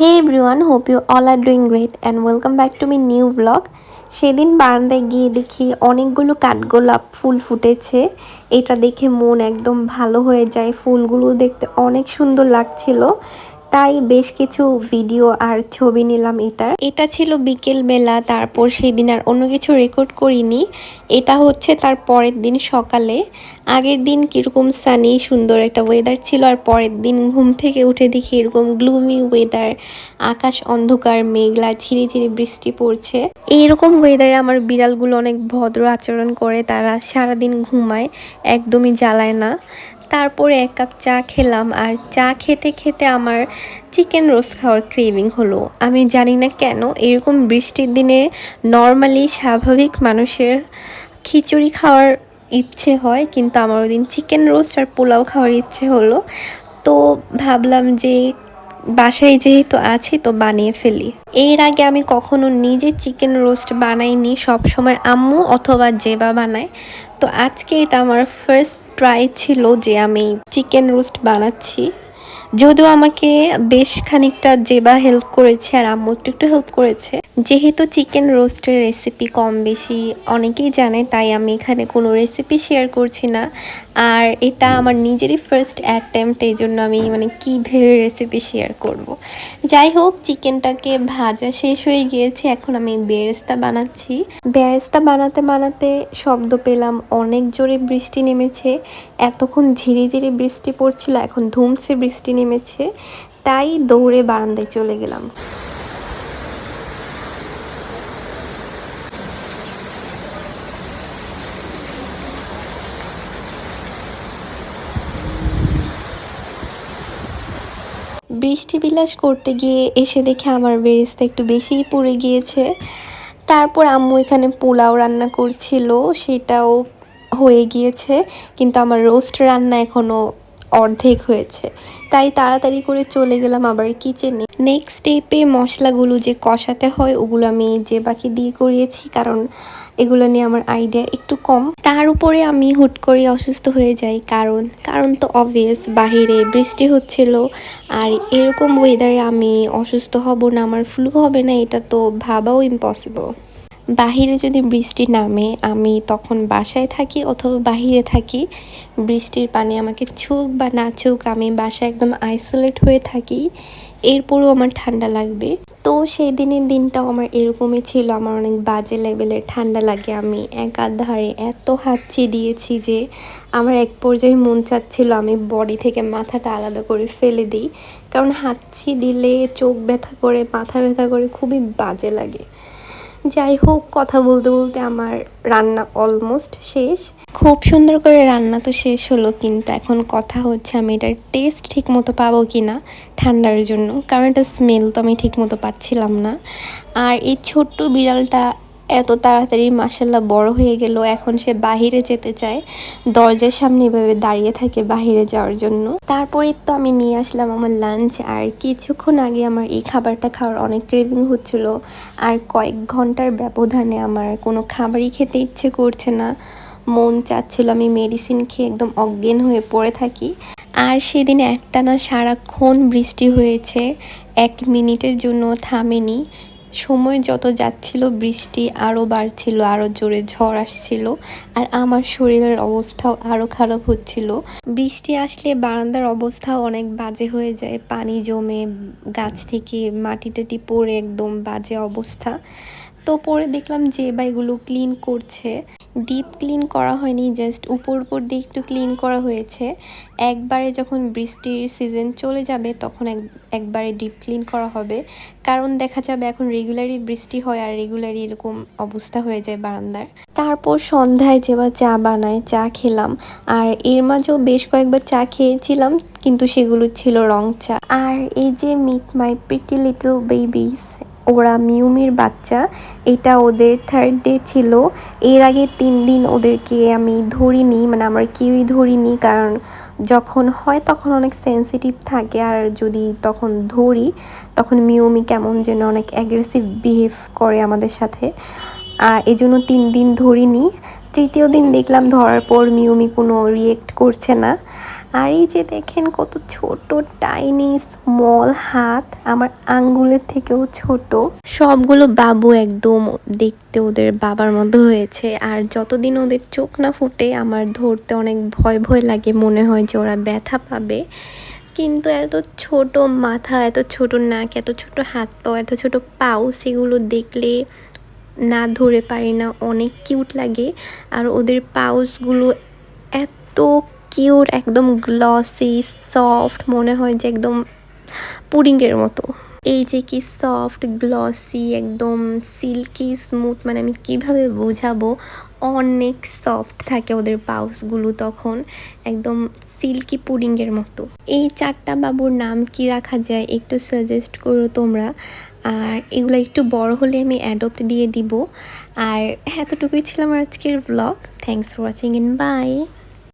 Hey everyone, hope you all are doing great and welcome back to my new vlog. সেদিন বারান্দায় গিয়ে দেখি অনেকগুলো কাঠগোলাপ ফুল ফুটেছে। এটা দেখে মন একদম ভালো হয়ে যায়। ফুলগুলো দেখতে অনেক সুন্দর লাগছিল। তাই বেশ কিছু ভিডিও আর ছবি নিলাম এটার। এটা ছিল বিকেল বেলা, তারপর সেদিন আর অন্য কিছু রেকর্ড করিনি। এটা হচ্ছে তার পরের দিন সকালে। আগের দিন কিরকম সানি সুন্দর একটা ওয়েদার ছিল, আর পরের দিন ঘুম থেকে উঠে দেখি এরকম গ্লুমি ওয়েদার, আকাশ অন্ধকার, মেঘলা, ঝিরিঝিরি বৃষ্টি পড়ছে। এইরকম ওয়েদারে আমার বিড়ালগুলো অনেক ভদ্র আচরণ করে, তারা সারাদিন ঘুমায়, একদমই জ্বালায় না। তারপরে এক কাপ চা খেলাম, আর চা খেতে খেতে আমার চিকেন রোস্ট খাওয়ার ক্রেভিং হলো। আমি জানি না কেন এরকম বৃষ্টির দিনে নর্মালি স্বাভাবিক মানুষের খিচুড়ি খাওয়ার ইচ্ছে হয়, কিন্তু আমার ওই দিন চিকেন রোস্ট আর পোলাও খাওয়ার ইচ্ছে হলো। তো ভাবলাম যে বাসায় যেহেতু আছি তো বানিয়ে ফেলি। এর আগে আমি কখনো নিজে চিকেন রোস্ট বানাইনি, সব সময় আম্মু অথবা জেবা বানায়। তো আজকে এটা আমার ফার্স্ট ট্রাই ছিল যে আমি চিকেন রোস্ট বানাচ্ছি। যদিও আমাকে বেশ খানিকটা জেবা হেল্প করেছে আর আম্মু একটু একটু হেল্প করেছে। যেহেতু চিকেন রোস্টের রেসিপি কম বেশি অনেকেই জানে, তাই আমি এখানে কোনো রেসিপি শেয়ার করছি না। আর এটা আমার নিজেরই ফার্স্ট অ্যাটেম্পট, এই জন্য আমি কী ভেবে রেসিপি শেয়ার করব। যাই হোক, চিকেনটাকে ভাজা শেষ হয়ে গিয়েছে, এখন আমি বেরেস্তা বানাচ্ছি। বেরেস্তা বানাতে বানাতে শব্দ পেলাম অনেক জোরে বৃষ্টি নেমেছে। এতক্ষণ ঝিরিঝিরি বৃষ্টি পড়ছিল, এখন ধুমসে বৃষ্টি নেমেছে। তাই দৌড়ে বারান্দায় চলে গেলাম। বৃষ্টি বিলাস করতে গিয়ে এসে দেখে আমার বেরেস্তা একটু বেশিই পড়ে গিয়েছে। তারপর আম্মু এখানে পোলাও রান্না করছিল, সেটাও হয়ে গিয়েছে, কিন্তু আমার রোস্ট রান্না এখনও অর্ধেক হয়েছে। তাই তাড়াতাড়ি করে চলে গেলাম আবার কিচেনে। নেক্সট স্টেপে মশলাগুলো যে কষাতে হয় ওগুলো আমি যে বাকি দিয়ে করিয়েছি, কারণ এগুলো নিয়ে আমার আইডিয়া একটু কম। তার উপরে আমি হুট করে অসুস্থ হয়ে যাই, কারণ তো অবভিয়াস, বাহিরে বৃষ্টি হচ্ছিল। আর এরকম ওয়েদারে আমি অসুস্থ হব না, আমার ফ্লু হবে না, এটা তো ভাবাও ইম্পসিবল। বাহিরে যদি বৃষ্টি নামে আমি তখন বাসায় থাকি অথবা বাহিরে থাকি, বৃষ্টির পানি আমাকে ছুক বা না ছুক আমি বাসায় একদম আইসোলেট হয়ে থাকি, এরপরও আমার ঠান্ডা লাগবে। তো সেই দিনের দিনটাও আমার এরকমই ছিল, আমার অনেক বাজে লেভেলের ঠান্ডা লাগে। আমি একাধারে এত হাঁচি দিয়েছি যে আমার এক পর্যায়ে মন চাচ্ছিল আমি বডি থেকে মাথাটা আলাদা করে ফেলে দিই, কারণ হাঁচি দিলে চোখ ব্যথা করে, মাথা ব্যথা করে, খুবই বাজে লাগে। যাই হোক, কথা বলতে বলতে আমার রান্না অলমোস্ট শেষ। খুব সুন্দর করে রান্না তো শেষ হলো, কিন্তু এখন কথা হচ্ছে আমি এটার টেস্ট ঠিক মতো পাবো কি না ঠান্ডার জন্য, কারণ এটা স্মেল তো আমি ঠিক মতো পাচ্ছিলাম না। আর এই ছোট্ট বিড়ালটা এত তাড়াতাড়ি মাশাল্লাহ বড় হয়ে গেল, এখন সে বাহিরে যেতে চায়, দরজার সামনে এভাবে দাঁড়িয়ে থাকে বাহিরে যাওয়ার জন্য। তারপরে তো আমি নিয়ে আসলাম আমার লাঞ্চ, আর কিছুক্ষণ আগে আমার এই খাবারটা খাওয়ার অনেক ক্রেভিং হচ্ছিল, আর কয়েক ঘন্টার ব্যবধানে আমার কোনো খাবারই খেতে ইচ্ছে করছে না। মন চাচ্ছিল আমি মেডিসিন খেয়ে একদম অজ্ঞান হয়ে পড়ে থাকি। আর সেদিন একটানা সারাক্ষণ বৃষ্টি হয়েছে, 1 মিনিটের জন্য থামেনি। সময় যত যাচ্ছিল বৃষ্টি আরও বাড়ছিল, আরও জোরে ঝড় আসছিল, আর আমার শরীরের অবস্থাও আরও খারাপ হচ্ছিল। বৃষ্টি আসলে বারান্দার অবস্থাও অনেক বাজে হয়ে যায়, পানি জমে, গাছ থেকে মাটি টাটি পড়ে একদম বাজে অবস্থা। তো পরে দেখলাম যে এগুলো ক্লিন করছে। ডিপ ক্লিন করা হয়নি, জাস্ট উপর উপর দিয়ে একটু ক্লিন করা হয়েছে। একবারে যখন বৃষ্টির সিজন চলে যাবে তখন একবারে ডিপ ক্লিন করা হবে, কারণ দেখা যাবে এখন রেগুলারই বৃষ্টি হয় আর রেগুলারই এরকম অবস্থা হয়ে যায় বারান্দার। তারপর সন্ধ্যায় যেবা চা বানায়, চা খেলাম, আর এর মাঝেও বেশ কয়েকবার চা খেয়েছিলাম, কিন্তু সেগুলো ছিল রং চা। আর এই যে meet my pretty little babies, ওরা মিউমির বাচ্চা, এটা ওদের 3rd ডে ছিল। এর আগে 3 দিন ওদেরকে আমি ধরিনি, আমরা কেউই ধরিনি, কারণ যখন হয় তখন অনেক সেন্সিটিভ থাকে, আর যদি তখন ধরি তখন মিউমি কেমন যেন অনেক অ্যাগ্রেসিভ বিহেভ করে আমাদের সাথে। এই জন্য 3 দিন ধরিনি। তৃতীয় দিন দেখলাম ধরার পর মিউমি কোনো রিয়েক্ট করছে না। আর এই যে দেখেন কত ছোট টাইনি স্মল হাত, আমার আঙ্গুলের থেকেও ছোট। সবগুলো বাবু একদম দেখতে ওদের বাবার মতো হয়েছে। আর যতদিন ওদের চোখ না ফুটে আমার ধরতে অনেক ভয় ভয় লাগে, মনে হয় যে ওরা ব্যথা পাবে। কিন্তু এত ছোট মাথা, এত ছোট নাক, এত ছোট হাত পাও, এত ছোট পাও, সেগুলো দেখলে না ধরে পারি না, অনেক কিউট লাগে। আর ওদের পাউসগুলো এত কিউট, একদম গ্লসি সফট, মনে হয় যে একদম পুডিংয়ের মতো। এই যে কি সফট গ্লসি, একদম সিল্কি স্মুথ, মানে আমি কিভাবে বোঝাবো, অনেক সফট থাকে ওদের পাউসগুলো, তখন একদম সিল্কি পুডিংয়ের মতো। এই 4টা বাবুর নাম কি রাখা যায় একটু সাজেস্ট করো তোমরা। আর এগুলো একটু বড় হলে আমি অ্যাডপ্ট দিয়ে দিব। আর এতটুকুই ছিল আমার আজকের blog. Thanks for watching and by.